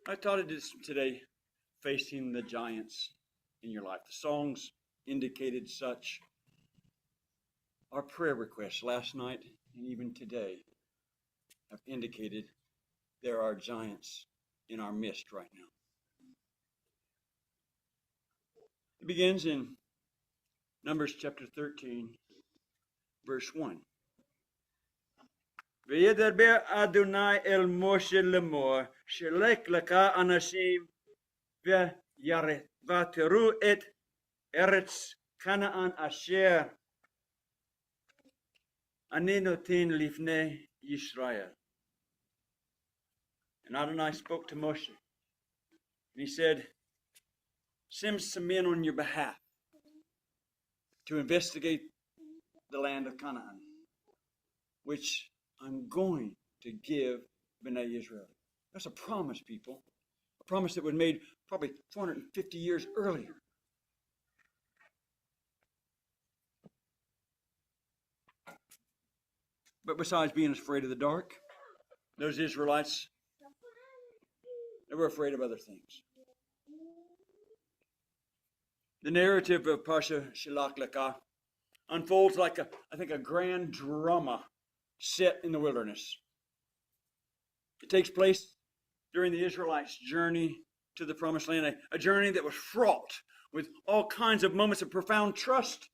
I taught it today, facing the giants in your life. The songs indicated such. Our prayer requests last night and even today have indicated there are giants in our midst right now. It begins in Numbers chapter 13, verse 1. וידבר אדוני אל משה לאמור, שלח לך אנשים ויתרו את ארץ כנען אשר אני נותן לפני ישראל. And Adonai spoke to Moshe, and he said, send some men on your behalf to investigate the land of Canaan, which I'm going to give Bnei Israel. That's a promise, people. A promise that was made probably 450 years earlier. But besides being afraid of the dark, those Israelites, they were afraid of other things. The narrative of Parasha Shlach Lecha unfolds like a grand drama set in the wilderness. It takes place during the Israelites' journey to the Promised Land, a journey that was fraught with all kinds of moments of profound trust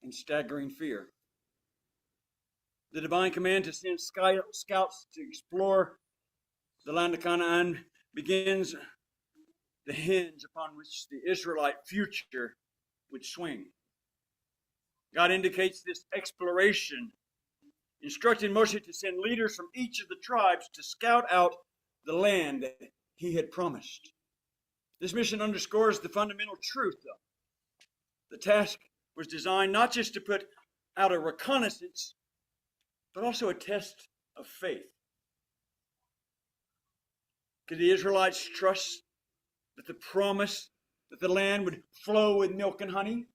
and staggering fear. The divine command to send scouts to explore the land of Canaan begins the hinge upon which the Israelite future would swing. God indicates this exploration, instructing Moshe to send leaders from each of the tribes to scout out the land that he had promised. This mission underscores the fundamental truth, though. The task was designed not just to put out a reconnaissance, but also a test of faith. Could the Israelites trust that the promise that the land would flow with milk and honey?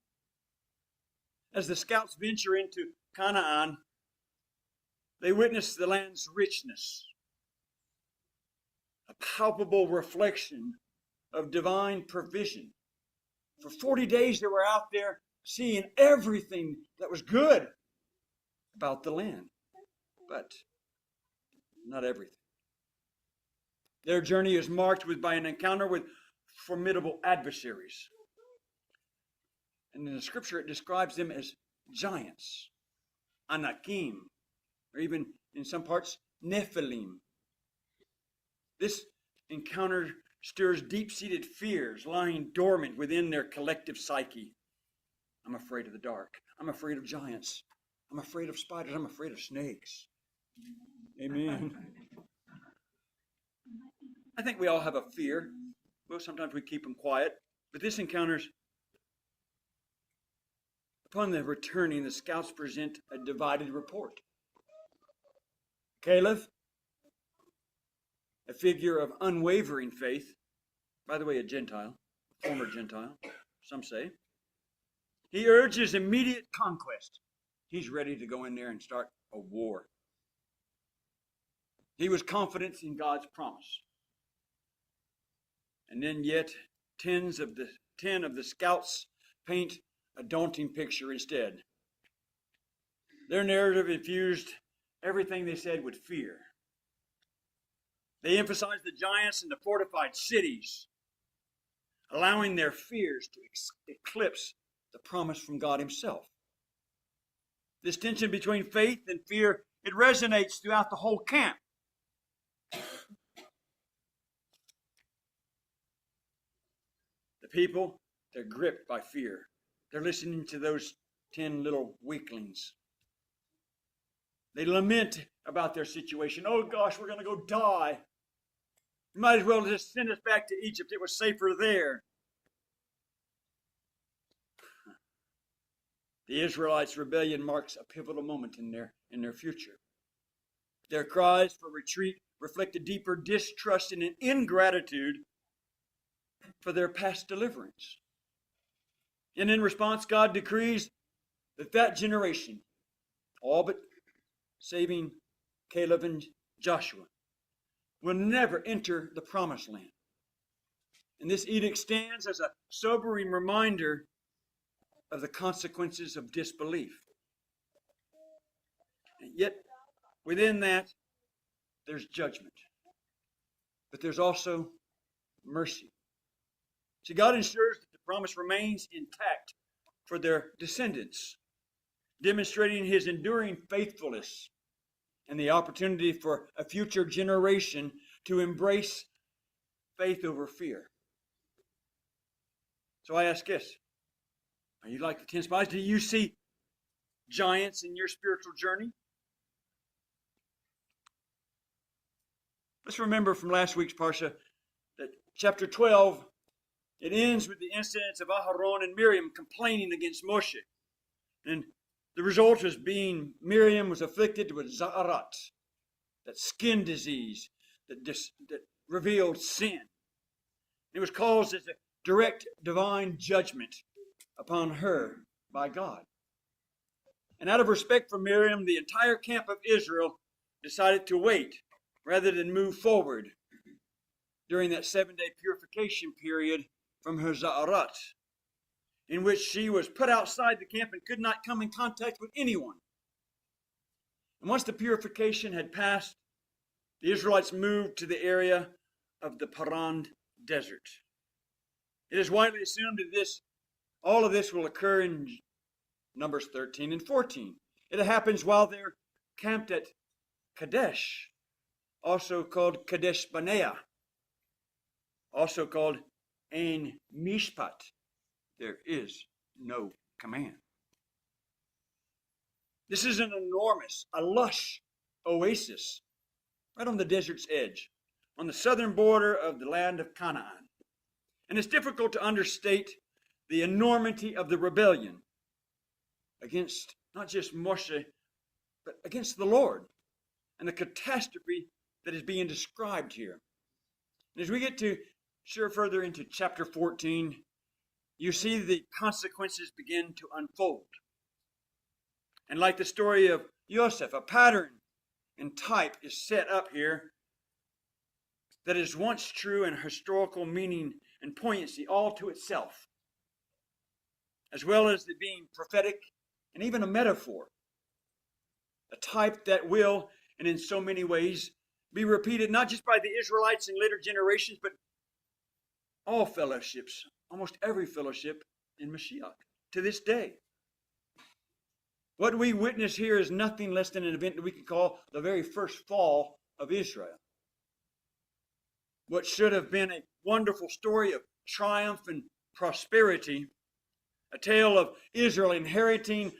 As the scouts venture into Canaan, they witness the land's richness, a palpable reflection of divine provision. For 40 days they were out there seeing everything that was good about the land, but not everything. Their journey is marked by an encounter with formidable adversaries. And in the scripture it describes them as giants, Anakim, or even in some parts, Nephilim. This encounter stirs deep-seated fears lying dormant within their collective psyche. I'm afraid of the dark. I'm afraid of giants. I'm afraid of spiders. I'm afraid of snakes. Amen. I think we all have a fear. Well, sometimes we keep them quiet. But this encounters, upon the returning, the scouts present a divided report. Caleb, a figure of unwavering faith, by the way, a Gentile, former Gentile, some say, he urges immediate conquest. He's ready to go in there and start a war. He was confident in God's promise. And then yet 10 of the scouts paint a daunting picture instead. Their narrative infused everything they said with fear. They emphasized the giants and the fortified cities, allowing their fears to eclipse the promise from God himself. This tension between faith and fear, it resonates throughout the whole camp. The people, they're gripped by fear. They're listening to those 10 little weaklings. They lament about their situation. Oh gosh, we're going to go die. You might as well just send us back to Egypt. It was safer there. The Israelites' rebellion marks a pivotal moment in their future. Their cries for retreat reflect a deeper distrust and an ingratitude for their past deliverance. And in response, God decrees that generation, all but saving Caleb and Joshua, will never enter the promised land. And this edict stands as a sobering reminder of the consequences of disbelief. And yet, within that, there's judgment. But there's also mercy. See, God ensures that the promise remains intact for their descendants, demonstrating His enduring faithfulness and the opportunity for a future generation to embrace faith over fear. So I ask this, are you like the 10 spies? Do you see giants in your spiritual journey? Let's remember from last week's Parasha that chapter 12, it ends with the incidents of Aharon and Miriam complaining against Moshe. And the result was being Miriam was afflicted with Za'arat, that skin disease that revealed sin. It was caused as a direct divine judgment upon her by God. And out of respect for Miriam, the entire camp of Israel decided to wait rather than move forward during that 7-day purification period from her Za'arat, in which she was put outside the camp and could not come in contact with anyone. And once the purification had passed, the Israelites moved to the area of the Paran desert. It is widely assumed that all of this will occur in Numbers 13 and 14. It happens while they're camped at Kadesh, also called Kadesh Barnea, also called Ein Mishpat. There is no command. This is an enormous, a lush oasis right on the desert's edge, on the southern border of the land of Canaan. And it's difficult to understate the enormity of the rebellion against not just Moshe, but against the Lord, and the catastrophe that is being described here. And as we get to further into chapter 14, you see the consequences begin to unfold. And like the story of Joseph, a pattern and type is set up here that is once true in historical meaning and poignancy all to itself, as well as it being prophetic and even a metaphor, a type that will, and in so many ways, be repeated not just by the Israelites in later generations, but all fellowships, almost every fellowship in Mashiach to this day. What we witness here is nothing less than an event that we could call the very first fall of Israel. What should have been a wonderful story of triumph and prosperity, a tale of Israel inheriting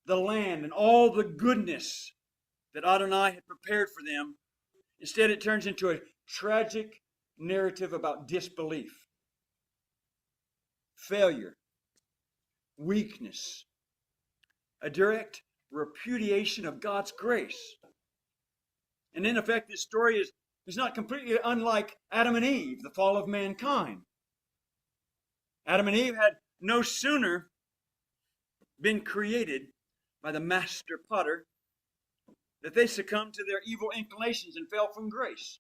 the land and all the goodness that Adonai had prepared for them. Instead, it turns into a tragic narrative about disbelief, failure, weakness, a direct repudiation of God's grace. And in effect, this story is not completely unlike Adam and Eve, the fall of mankind. Adam and Eve had no sooner been created by the master potter that they succumbed to their evil inclinations and fell from grace.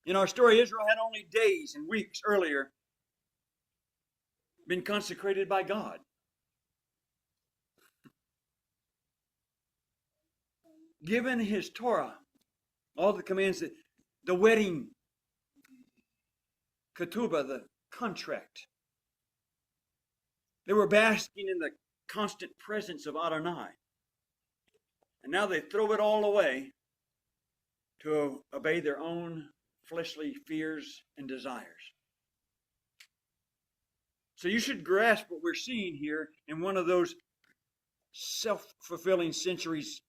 In our story, Israel had only days and weeks earlier been consecrated by God. Given His Torah, all the commands, the wedding, ketubah, the contract. They were basking in the constant presence of Adonai. And now they throw it all away to obey their own fleshly fears and desires. So you should grasp what we're seeing here in one of those self-fulfilling centuries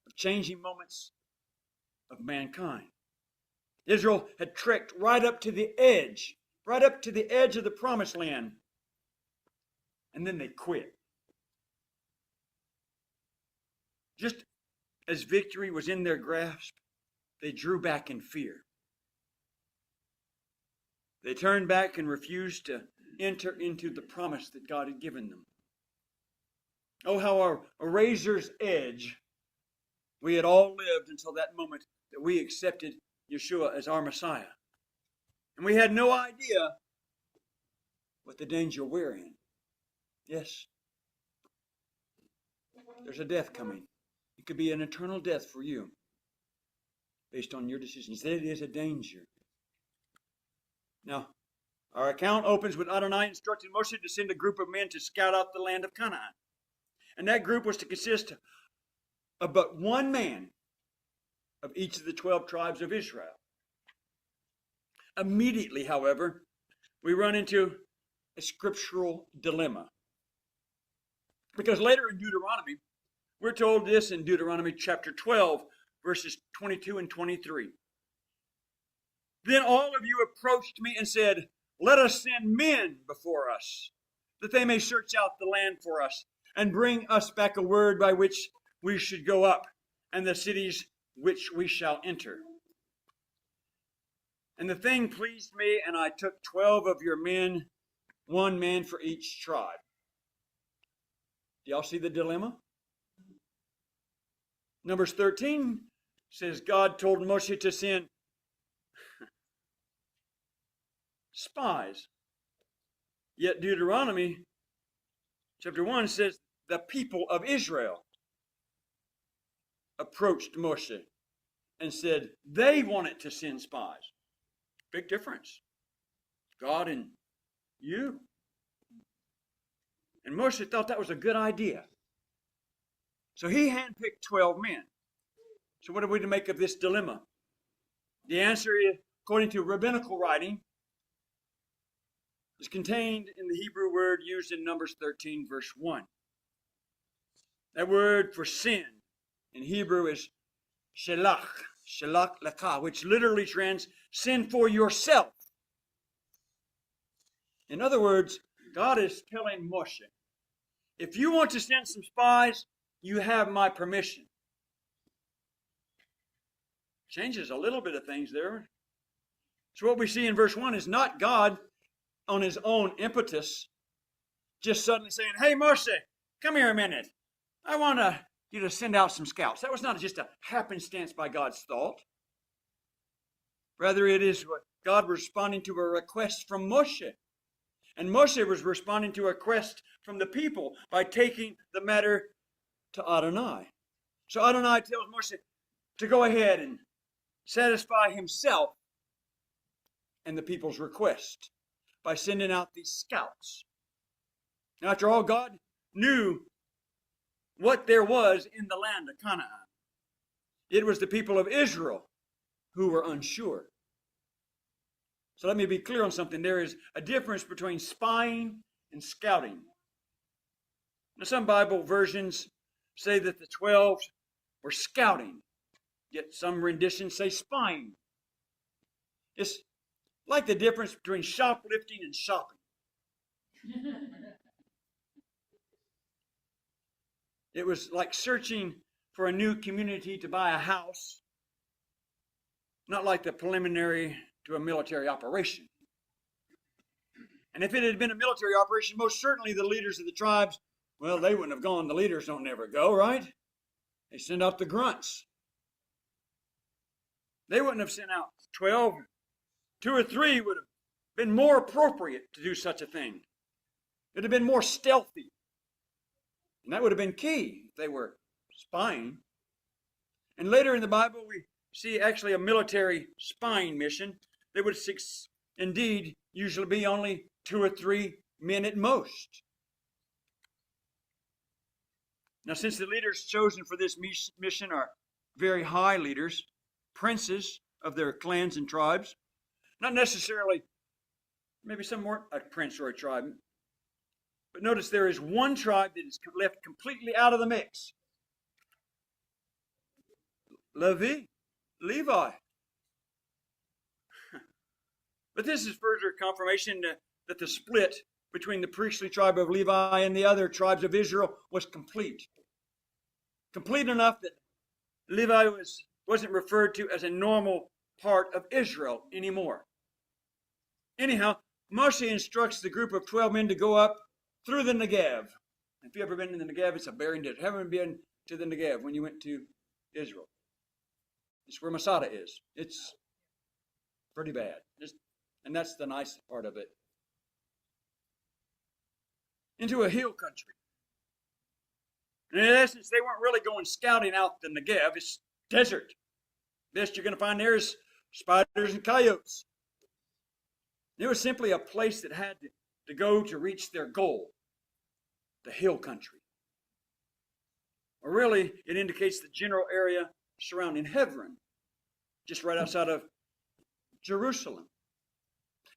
of changing moments of mankind. Israel had trekked right up to the edge of the promised land. And then they quit. Just as victory was in their grasp, they drew back in fear. They turned back and refused to enter into the promise that God had given them. Oh, how a razor's edge we had all lived until that moment that we accepted Yeshua as our Messiah. And we had no idea what the danger we're in. Yes, there's a death coming. It could be an eternal death for you based on your decisions. That is a danger. Now, our account opens with Adonai instructing Moshe to send a group of men to scout out the land of Canaan. And that group was to consist of but one man of each of the 12 tribes of Israel. Immediately, however, we run into a scriptural dilemma. Because later in Deuteronomy, we're told this in Deuteronomy chapter 12, verses 22 and 23. Then all of you approached me and said, let us send men before us, that they may search out the land for us, and bring us back a word by which we should go up, and the cities which we shall enter. And the thing pleased me, and I took 12 of your men, one man for each tribe. Do y'all see the dilemma? Numbers 13 says God told Moshe to send spies. Yet Deuteronomy chapter 1 says the people of Israel approached Moshe and said they wanted to send spies. Big difference. God and you. And Moshe thought that was a good idea. So he handpicked 12 men. So what are we to make of this dilemma? The answer, according to rabbinical writing, is contained in the Hebrew word used in Numbers 13, verse 1. That word for sin in Hebrew is Shlach, Lecha, which literally translates sin for yourself. In other words, God is telling Moshe, if you want to send some spies, you have my permission. Changes a little bit of things there. So what we see in verse 1 is not God on his own impetus just suddenly saying, hey, Moshe, come here a minute. I want you to send out some scouts. That was not just a happenstance by God's thought. Rather, it is what God was responding to a request from Moshe. And Moshe was responding to a request from the people by taking the matter to Adonai. So Adonai tells Moshe to go ahead and satisfy himself and the people's request by sending out these scouts. Now, after all, God knew what there was in the land of Canaan. It was the people of Israel who were unsure. So let me be clear on something. There is a difference between spying and scouting. Now, some Bible versions say that the 12 were scouting, yet some renditions say spying. It's like the difference between shoplifting and shopping. It was like searching for a new community to buy a house, not like the preliminary to a military operation. And if it had been a military operation, most certainly the leaders of the tribes, well, they wouldn't have gone. The leaders don't never go, right? They send out the grunts. They wouldn't have sent out 12. 2 or 3 would have been more appropriate to do such a thing. It would have been more stealthy. And that would have been key if they were spying. And later in the Bible, we see actually a military spying mission. They would indeed usually be only 2 or 3 men at most. Now, since the leaders chosen for this mission are very high leaders, princes of their clans and tribes, not necessarily, maybe some weren't a prince or a tribe, but notice there is one tribe that is left completely out of the mix. Levi. But this is further confirmation that the split between the priestly tribe of Levi and the other tribes of Israel was complete. Complete enough that Levi wasn't referred to as a normal part of Israel anymore. Anyhow, Moshe instructs the group of 12 men to go up through the Negev. If you've ever been in the Negev, it's a barren desert. Haven't been to the Negev when you went to Israel. It's where Masada is. It's pretty bad. and that's the nice part of it, into a hill country. And in essence, they weren't really going scouting out the Negev. It's desert. Best you're going to find there is spiders and coyotes. It was simply a place that had to go to reach their goal, the hill country. Or really, it indicates the general area surrounding Hebron, just right outside of Jerusalem.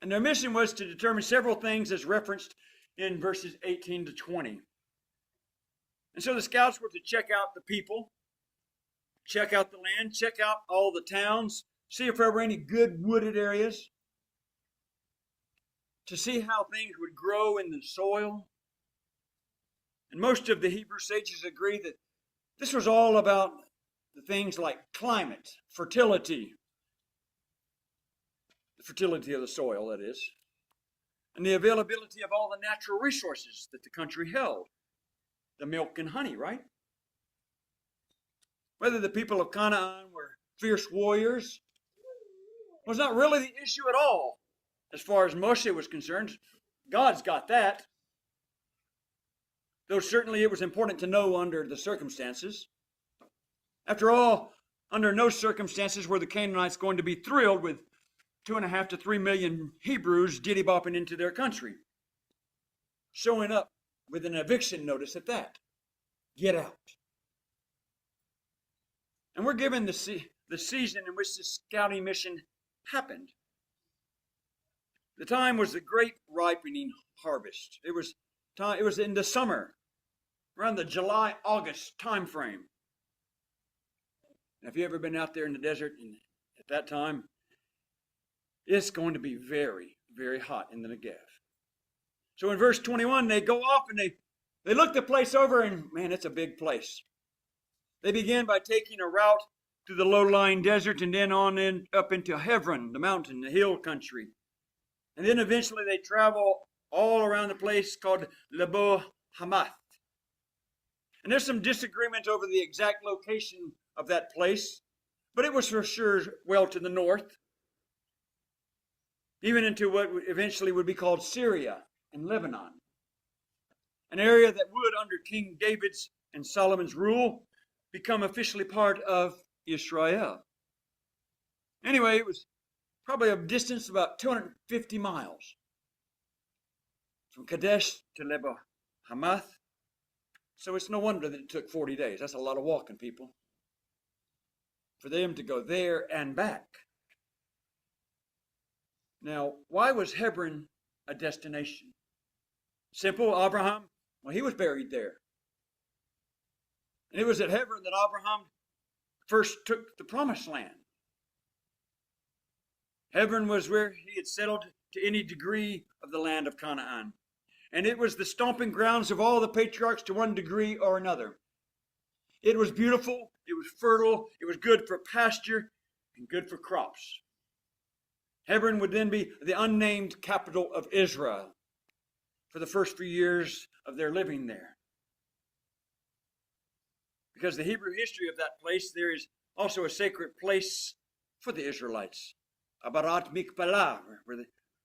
And their mission was to determine several things as referenced in verses 18 to 20. And so the scouts were to check out the people, check out the land, check out all the towns, see if there were any good wooded areas, to see how things would grow in the soil. And most of the Hebrew sages agree that this was all about the things like climate, fertility, the fertility of the soil, that is, and the availability of all the natural resources that the country held. The milk and honey, right? Whether the people of Canaan were fierce warriors was not really the issue at all. As far as Moshe was concerned, God's got that. Though certainly it was important to know under the circumstances. After all, under no circumstances were the Canaanites going to be thrilled with 2.5 to 3 million Hebrews diddy-bopping into their country, showing up with an eviction notice at that. Get out. And we're given the season in which this scouting mission happened. The time was the great ripening harvest. It was in the summer, around the July-August time frame. Now, if you've ever been out there in the desert at that time, it's going to be very, very hot in the Negev. So in verse 21, they go off and they look the place over, and man, it's a big place. They begin by taking a route through the low-lying desert and then on up into Hebron, the mountain, the hill country. And then eventually they travel all around the place called Lebo Hamath. And there's some disagreement over the exact location of that place, but it was for sure well to the north, even into what eventually would be called Syria and Lebanon, an area that would, under King David's and Solomon's rule, become officially part of Israel. Anyway, it was probably a distance of about 250 miles from Kadesh to Lebo Hamath. So it's no wonder that it took 40 days. That's a lot of walking, people, for them to go there and back. Now, why was Hebron a destination? Simple. Abraham, well, he was buried there. And it was at Hebron that Abraham first took the promised land. Hebron was where he had settled to any degree of the land of Canaan. And it was the stomping grounds of all the patriarchs to one degree or another. It was beautiful, it was fertile, it was good for pasture, and good for crops. Hebron would then be the unnamed capital of Israel for the first few years of their living there. Because the Hebrew history of that place, there is also a sacred place for the Israelites, Abarat Mikpalah, where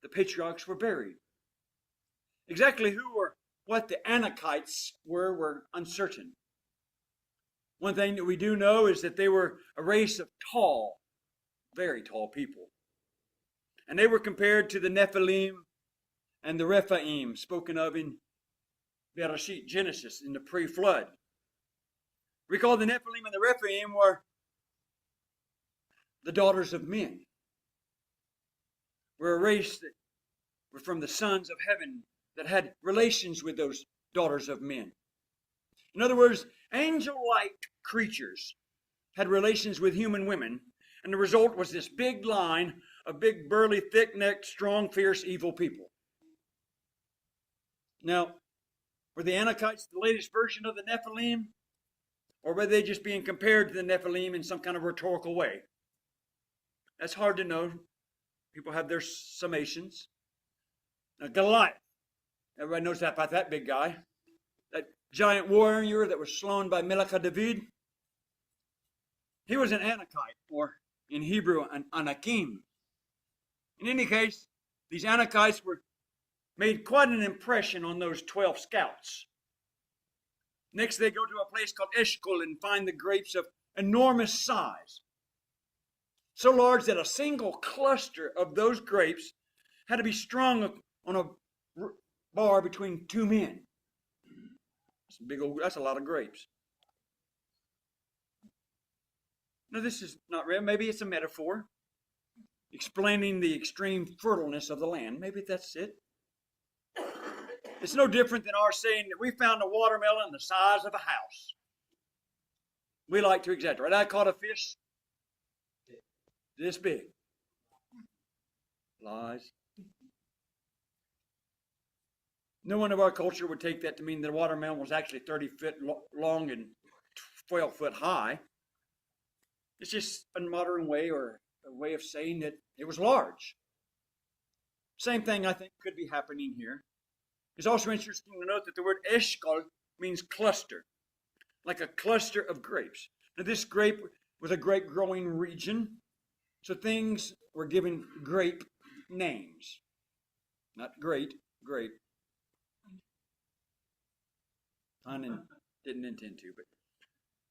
the patriarchs were buried. Exactly who or what the Anakites were uncertain. One thing that we do know is that they were a race of tall, very tall people. And they were compared to the Nephilim and the Rephaim, spoken of in Bereshit, Genesis, in the pre-flood. Recall the Nephilim and the Rephaim were the daughters of men. Were a race that were from the sons of heaven that had relations with those daughters of men. In other words, angel-like creatures had relations with human women, and the result was this big line of big, burly, thick-necked, strong, fierce, evil people. Now, were the Anakites the latest version of the Nephilim? Or were they just being compared to the Nephilim in some kind of rhetorical way? That's hard to know. People have their summations. Now, Goliath. Everybody knows that about that big guy. That giant warrior that was slain by Lecha David. He was an Anakite, or in Hebrew, an Anakim. In any case, these Anakites made quite an impression on those 12 scouts. Next, they go to a place called Eshcol and find the grapes of enormous size. So large that a single cluster of those grapes had to be strung on a bar between two men. That's a lot of grapes. Now, this is not real. Maybe it's a metaphor explaining the extreme fertileness of the land. Maybe that's it. It's no different than our saying that we found a watermelon the size of a house. We like to exaggerate. I caught a fish this big. Lies. No one of our culture would take that to mean that a watermelon was actually 30 feet long and 12 foot high. It's just a modern way or a way of saying that it was large. Same thing I think could be happening here. It's also interesting to note that the word eshkol means cluster, like a cluster of grapes. Now this grape was a grape growing region, so things were given grape names. Not great, grape. I didn't intend to, but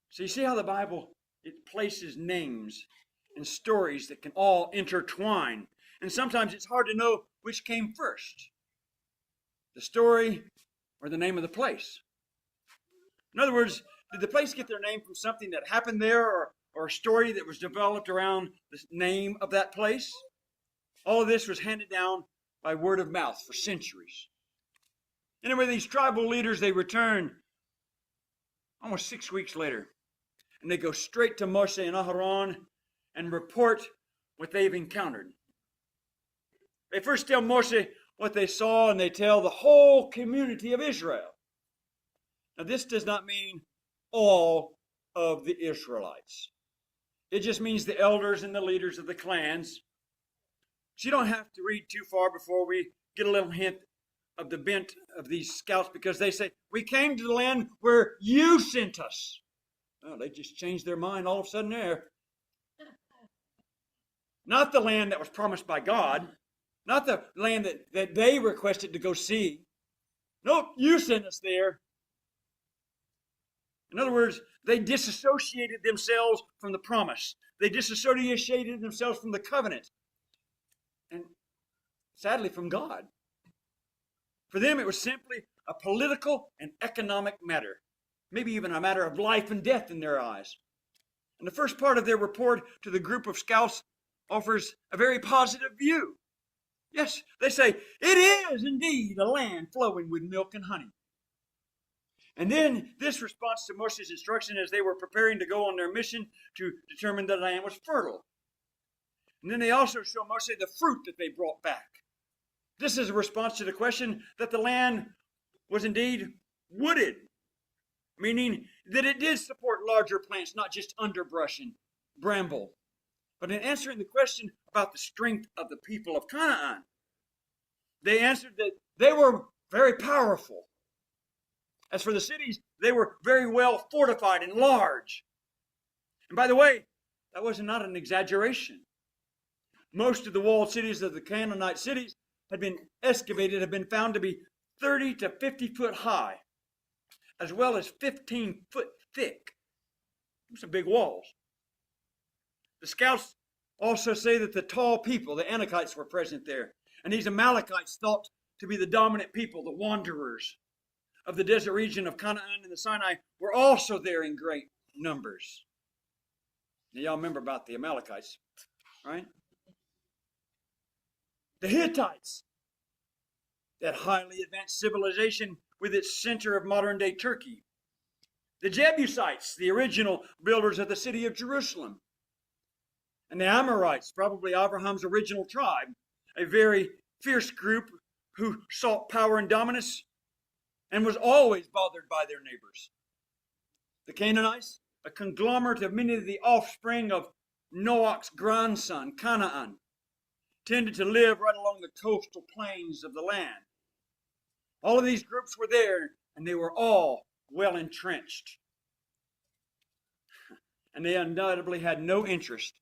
so you see how the Bible, it places names and stories that can all intertwine. And sometimes it's hard to know which came first, the story or the name of the place. In other words, did the place get their name from something that happened there or a story that was developed around the name of that place? All of this was handed down by word of mouth for centuries. Anyway, these tribal leaders, they return almost 6 weeks later. And they go straight to Moshe and Aharon and report what they've encountered. They first tell Moshe what they saw, and they tell the whole community of Israel. Now, this does not mean all of the Israelites. It just means the elders and the leaders of the clans. So you don't have to read too far before we get a little hint of the bent of these scouts, because they say, we came to the land where you sent us. Oh, they just changed their mind all of a sudden there. Not the land that was promised by God. Not the land that they requested to go see. Nope, you sent us there. In other words, they disassociated themselves from the promise. They disassociated themselves from the covenant. And sadly, from God. For them, it was simply a political and economic matter. Maybe even a matter of life and death in their eyes. And the first part of their report to the group of scouts offers a very positive view. Yes, they say, it is indeed a land flowing with milk and honey. And then this response to Moshe's instruction as they were preparing to go on their mission to determine that the land was fertile. And then they also show Moshe the fruit that they brought back. This is a response to the question that the land was indeed wooded, meaning that it did support larger plants, not just underbrush and bramble. But in answering the question about the strength of the people of Canaan, they answered that they were very powerful. As for the cities, they were very well fortified and large. And by the way, that was not an exaggeration. Most of the walled cities of the Canaanite cities had been excavated, have been found to be 30 to 50 foot high, as well as 15 foot thick. Some big walls. The scouts also say that the tall people, the Anakites, were present there. And these Amalekites, thought to be the dominant people, the wanderers of the desert region of Canaan and the Sinai, were also there in great numbers. Now, y'all remember about the Amalekites, right? The Hittites, that highly advanced civilization with its center of modern-day Turkey. The Jebusites, the original builders of the city of Jerusalem. And the Amorites, probably Abraham's original tribe, a very fierce group who sought power and dominance and was always bothered by their neighbors. The Canaanites, a conglomerate of many of the offspring of Noach's grandson, Canaan, tended to live right along the coastal plains of the land. All of these groups were there, and they were all well entrenched. And they undoubtedly had no interest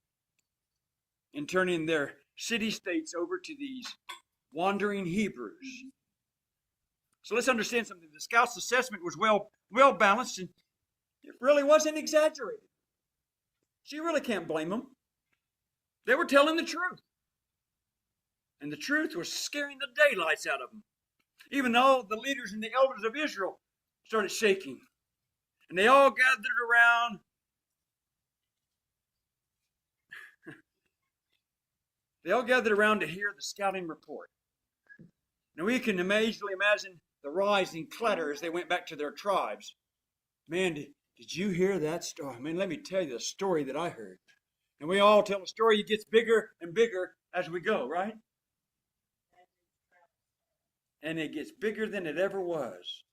in turning their city-states over to these wandering Hebrews. So let's understand something. The scout's assessment was well balanced, and it really wasn't exaggerated. So you really can't blame them. They were telling the truth. And the truth was scaring the daylights out of them. Even though the leaders and the elders of Israel started shaking. And they all gathered around. They all gathered around to hear the scouting report. Now we can easily imagine the rise and clatter as they went back to their tribes. Man, did you hear that story? Man, let me tell you the story that I heard. And we all tell a story. It gets bigger and bigger as we go, right? And it gets bigger than it ever was.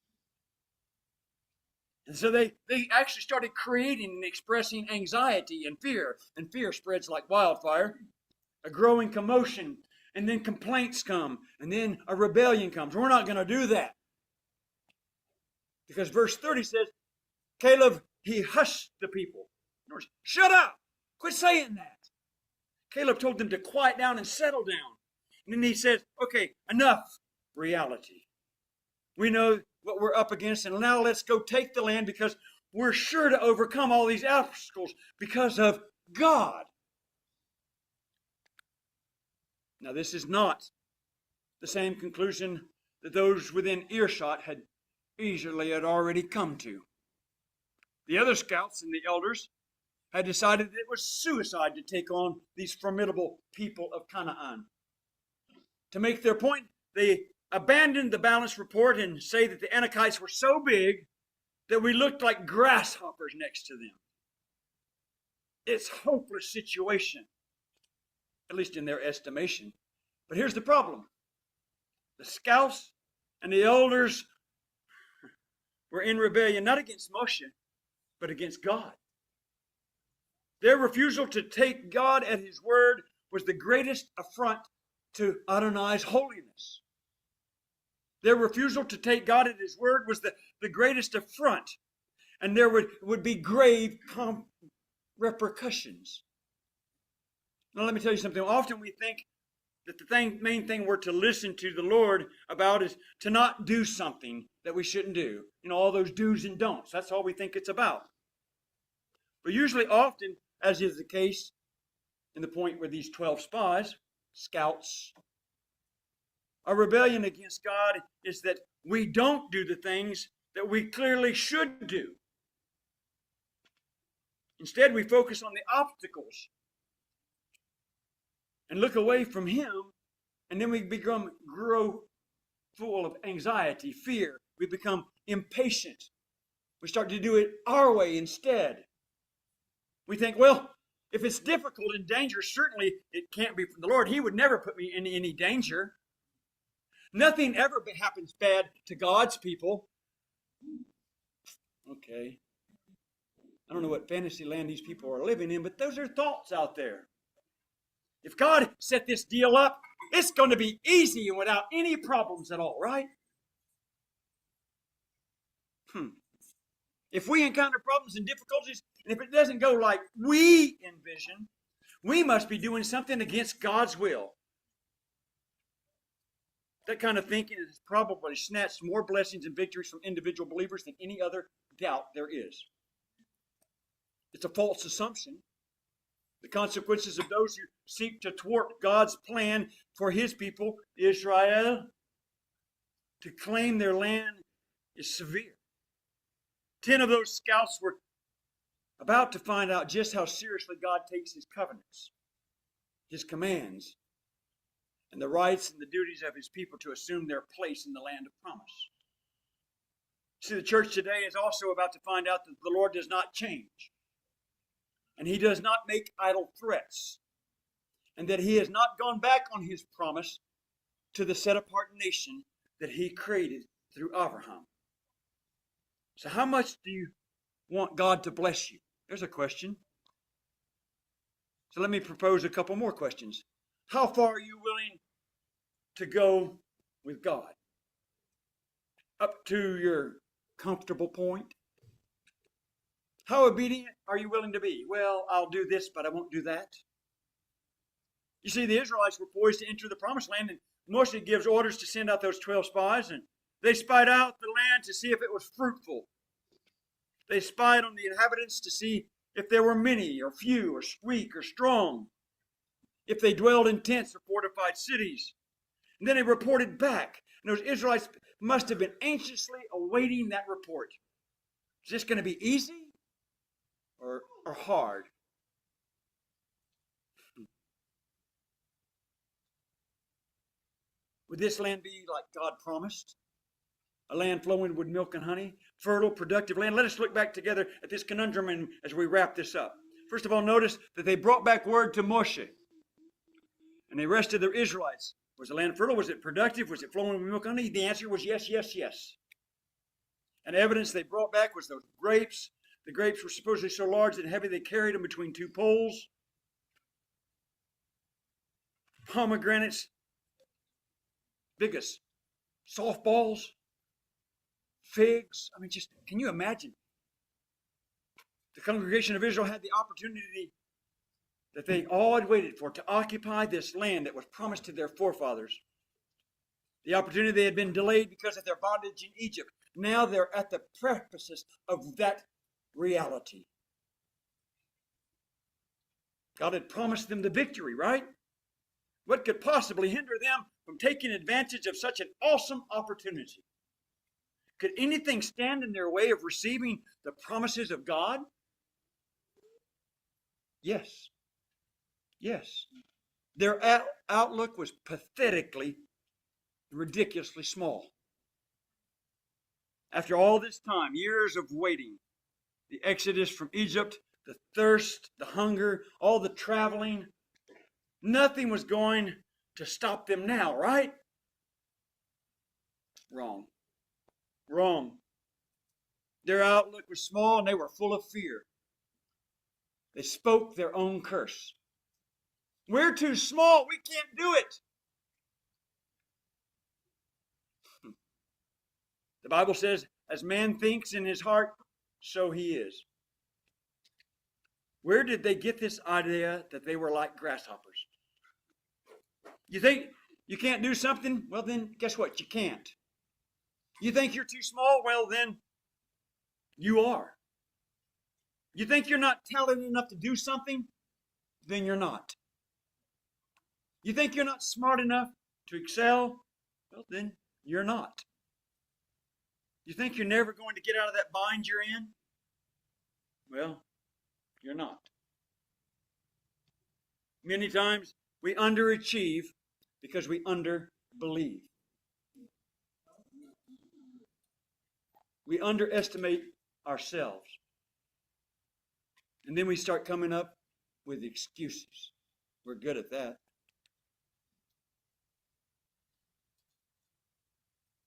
And so they actually started creating and expressing anxiety and fear. And fear spreads like wildfire. A growing commotion. And then complaints come. And then a rebellion comes. We're not going to do that. Because verse 30 says, Caleb, he hushed the people. Shut up! Quit saying that. Caleb told them to quiet down and settle down. And then he says, okay, enough reality. We know what we're up against, and now let's go take the land because we're sure to overcome all these obstacles because of God. Now, this is not the same conclusion that those within earshot had already come to. The other scouts and the elders had decided that it was suicide to take on these formidable people of Canaan. To make their point, they abandoned the balanced report and say that the Anakites were so big that we looked like grasshoppers next to them. It's a hopeless situation, at least in their estimation. But here's the problem. The scouts and the elders were in rebellion, not against Moshe, but against God. Their refusal to take God at His word was the greatest affront to Adonai's holiness. Their refusal to take God at His word was the greatest affront, and there would be grave repercussions. Now let me tell you something. Often we think that the main thing we're to listen to the Lord about is to not do something that we shouldn't do. You know, all those do's and don'ts. That's all we think it's about. But usually, often, as is the case in the point where these 12 spies, scouts, our rebellion against God is that we don't do the things that we clearly should do. Instead, we focus on the obstacles and look away from Him, and then we grow full of anxiety, fear. We become impatient. We start to do it our way instead. We think, well, if it's difficult and dangerous, certainly it can't be from the Lord. He would never put me in any danger. Nothing ever happens bad to God's people. Okay. I don't know what fantasy land these people are living in, but those are thoughts out there. If God set this deal up, it's going to be easy and without any problems at all, right? If we encounter problems and difficulties, and if it doesn't go like we envision, we must be doing something against God's will. That kind of thinking has probably snatched more blessings and victories from individual believers than any other doubt there is. It's a false assumption. The consequences of those who seek to thwart God's plan for His people, Israel, to claim their land is severe. 10 of those scouts were about to find out just how seriously God takes His covenants, His commands, and the rights and the duties of His people to assume their place in the land of promise. See, the church today is also about to find out that the Lord does not change, and He does not make idle threats, and that He has not gone back on His promise to the set-apart nation that He created through Abraham. So how much do you want God to bless you? There's a question. So let me propose a couple more questions. How far are you willing to go with God? Up to your comfortable point? How obedient are you willing to be? Well, I'll do this, but I won't do that. You see, the Israelites were poised to enter the promised land, and Moshe gives orders to send out those 12 spies, and they spied out the land to see if it was fruitful. They spied on the inhabitants to see if there were many or few or weak or strong, if they dwelled in tents or fortified cities. And then they reported back. And those Israelites must have been anxiously awaiting that report. Is this going to be easy or hard? Would this land be like God promised? A land flowing with milk and honey, fertile, productive land. Let us look back together at this conundrum as we wrap this up. First of all, notice that they brought back word to Moshe. And they rested their Israelites. Was the land fertile? Was it productive? Was it flowing with milk and honey? The answer was yes, yes, yes. And evidence they brought back was those grapes. The grapes were supposedly so large and heavy they carried them between two poles. Pomegranates, big as softballs. Figs. I mean, just can you imagine? The congregation of Israel had the opportunity that they all had waited for to occupy this land that was promised to their forefathers. The opportunity had been delayed because of their bondage in Egypt. Now they're at the precipice of that reality. God had promised them the victory, right? What could possibly hinder them from taking advantage of such an awesome opportunity? Could anything stand in their way of receiving the promises of God? Yes. Yes. Their outlook was pathetically, ridiculously small. After all this time, years of waiting, the exodus from Egypt, the thirst, the hunger, all the traveling, nothing was going to stop them now, right? Wrong. Wrong. Their outlook was small and they were full of fear. They spoke their own curse. We're too small. We can't do it. The Bible says, as man thinks in his heart, so he is. Where did they get this idea that they were like grasshoppers? You think you can't do something? Well, then guess what? You can't. You think you're too small? Well, then you are. You think you're not talented enough to do something? Then you're not. You think you're not smart enough to excel? Well, then you're not. You think you're never going to get out of that bind you're in? Well, you're not. Many times we underachieve because we underbelieve. We underestimate ourselves. And then we start coming up with excuses. We're good at that.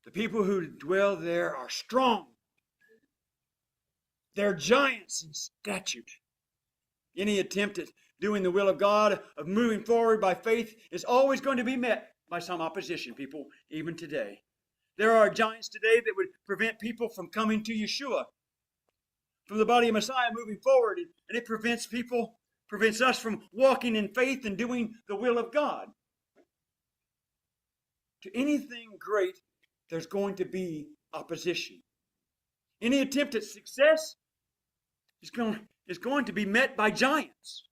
The people who dwell there are strong. They're giants in stature. Any attempt at doing the will of God, of moving forward by faith, is always going to be met by some opposition, people, even today. There are giants today that would prevent people from coming to Yeshua, from the body of Messiah moving forward, and it prevents us from walking in faith and doing the will of God. To anything great, there's going to be opposition. Any attempt at success is going to be met by giants.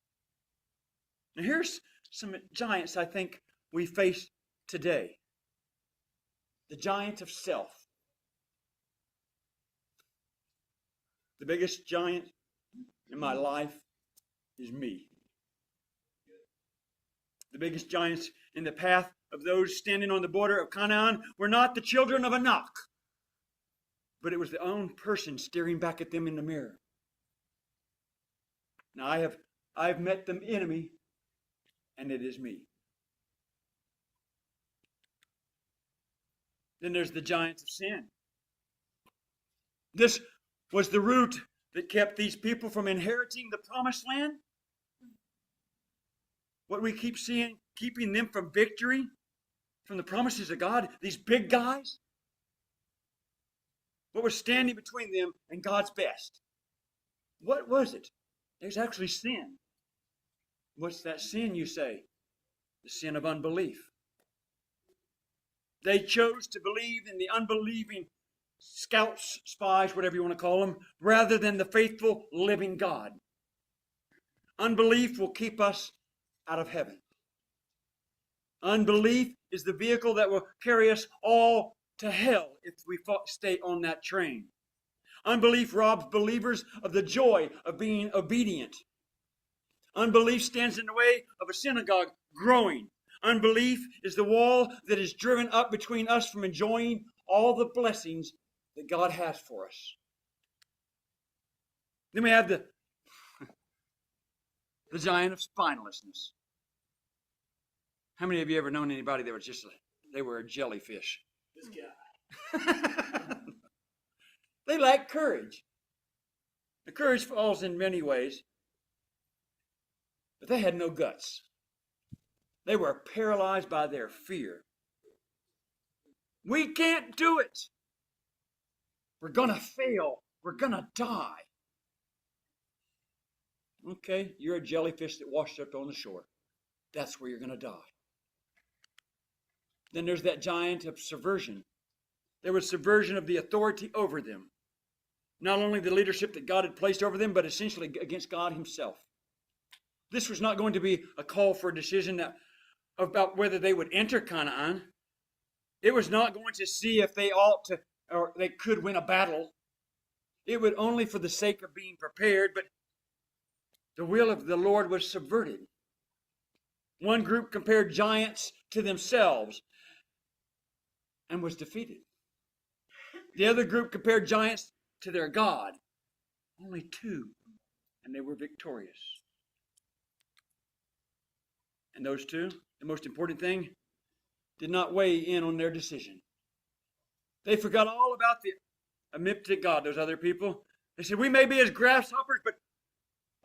Now here's some giants I think we face today. The giant of self. The biggest giant in my life is me. The biggest giants in the path of those standing on the border of Canaan were not the children of Anak, but it was their own person staring back at them in the mirror. Now I have met the enemy, and it is me. Then there's the giants of sin. This was the root that kept these people from inheriting the promised land. What we keep seeing, keeping them from victory, from the promises of God, these big guys. What was standing between them and God's best? What was it? There's actually sin. What's that sin, you say? the sin of unbelief. They chose to believe in the unbelieving scouts, spies, whatever you want to call them, rather than the faithful, living God. Unbelief will keep us out of heaven. Unbelief is the vehicle that will carry us all to hell if we stay on that train. Unbelief robs believers of the joy of being obedient. Unbelief stands in the way of a synagogue growing. Unbelief is the wall that is driven up between us from enjoying all the blessings that God has for us. Then we have the giant of spinelessness. How many of you ever known anybody that was they were a jellyfish? This guy. They lack courage. The courage falls in many ways, but they had no guts. They were paralyzed by their fear. We can't do it. We're going to fail. We're going to die. Okay, you're a jellyfish that washed up on the shore. That's where you're going to die. Then there's that giant of subversion. There was subversion of the authority over them. Not only the leadership that God had placed over them, but essentially against God himself. This was not going to be a call for a decision about whether they would enter Canaan. It was not going to see if they ought to or they could win a battle. It would only for the sake of being prepared, but the will of the Lord was subverted. One group compared giants to themselves and was defeated. The other group compared giants to their God. Only two, and they were victorious. And those two, the most important thing, did not weigh in on their decision. They forgot all about the omnipotent God, those other people. They said, we may be as grasshoppers, but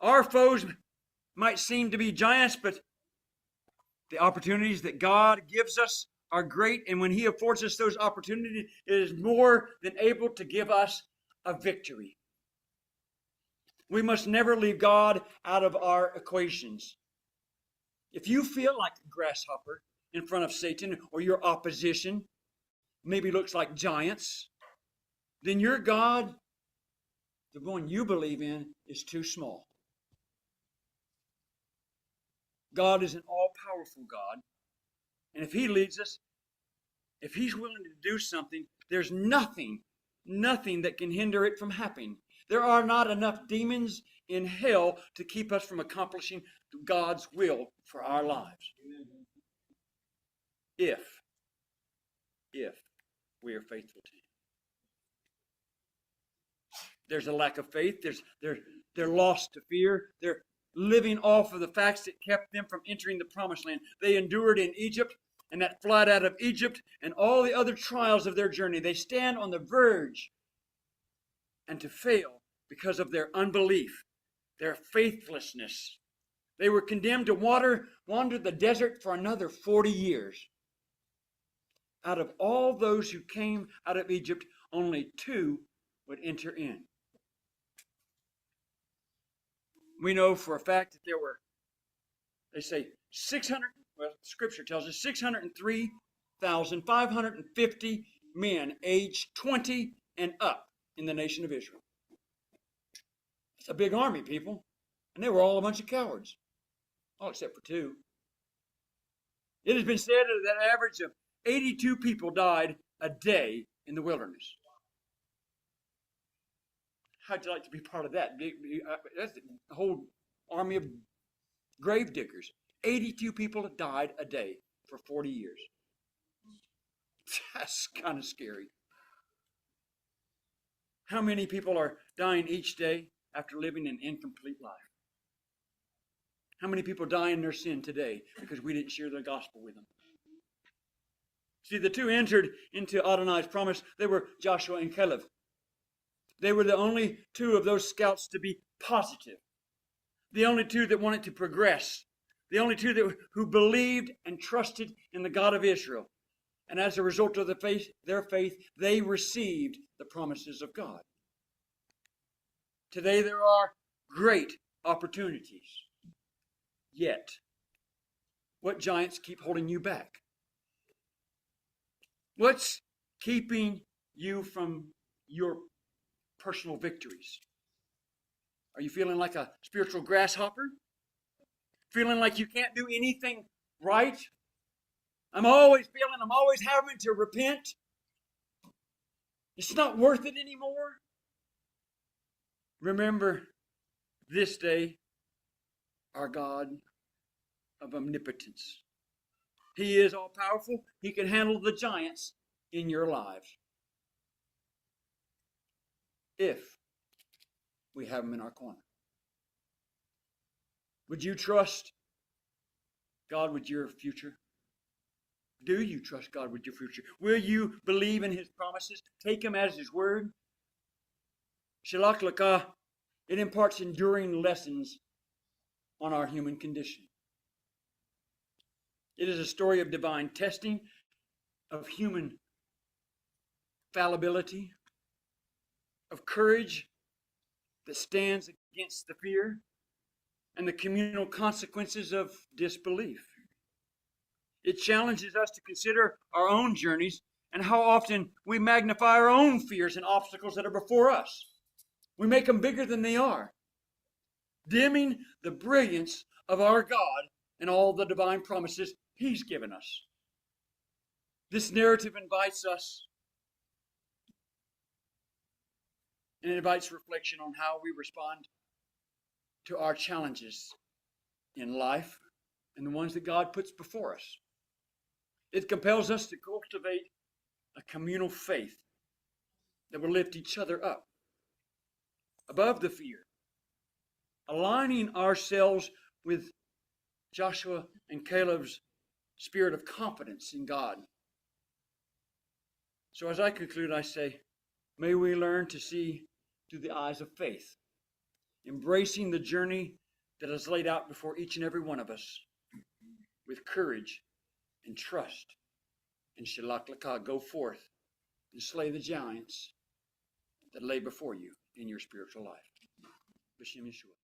our foes might seem to be giants, but the opportunities that God gives us are great, and when he affords us those opportunities, it is more than able to give us a victory. We must never leave God out of our equations. If you feel like a grasshopper in front of Satan or your opposition, maybe looks like giants, then your God, the one you believe in, is too small. God is an all-powerful God. And if he leads us, if he's willing to do something, there's nothing that can hinder it from happening. There are not enough demons in hell to keep us from accomplishing God's will for our lives. If we are faithful to him. There's a lack of faith. They're lost to fear. They're living off of the facts that kept them from entering the promised land. They endured in Egypt and that flight out of Egypt and all the other trials of their journey. They stand on the verge and to fail because of their unbelief, their faithlessness. They were condemned to wander the desert for another 40 years. Out of all those who came out of Egypt, only 2 would enter in. We know for a fact that there were, they say, 600, well, Scripture tells us 603,550 men aged 20 and up in the nation of Israel. It's a big army, people. And they were all a bunch of cowards. All except for 2. It has been said that an average of 82 people died a day in the wilderness. How'd you like to be part of that? That's the whole army of grave diggers. 82 people died a day for 40 years. That's kind of scary. How many people are dying each day after living an incomplete life? How many people die in their sin today because we didn't share the gospel with them? See, the 2 entered into Adonai's promise. They were Joshua and Caleb. They were the only 2 of those scouts to be positive. The only 2 that wanted to progress. The only 2 who believed and trusted in the God of Israel. And as a result of their faith, they received the promises of God. Today there are great opportunities. Yet, What giants keep holding you back? What's keeping you from your personal victories? Are you feeling like a spiritual grasshopper? Feeling like you can't do anything right? I'm always having to repent. It's not worth it anymore. Remember this day, our God of omnipotence. He is all powerful. He can handle the giants in your lives, if we have him in our corner. Would you trust God with your future? Do you trust God with your future? Will you believe in his promises? Take him as his word? Shlach Lecha, it imparts enduring lessons on our human condition. It is a story of divine testing, of human fallibility, of courage that stands against the fear, and the communal consequences of disbelief. It challenges us to consider our own journeys and how often we magnify our own fears and obstacles that are before us. We make them bigger than they are, dimming the brilliance of our God and all the divine promises he's given us. This narrative invites us and invites reflection on how we respond to our challenges in life and the ones that God puts before us. It compels us to cultivate a communal faith that will lift each other up above the fear, aligning ourselves with Joshua and Caleb's spirit of confidence in God. So as I conclude, I say, may we learn to see through the eyes of faith, embracing the journey that is laid out before each and every one of us with courage and trust. And Shlach Lecha, go forth and slay the giants that lay before you in your spiritual life. B'Shem Yeshua.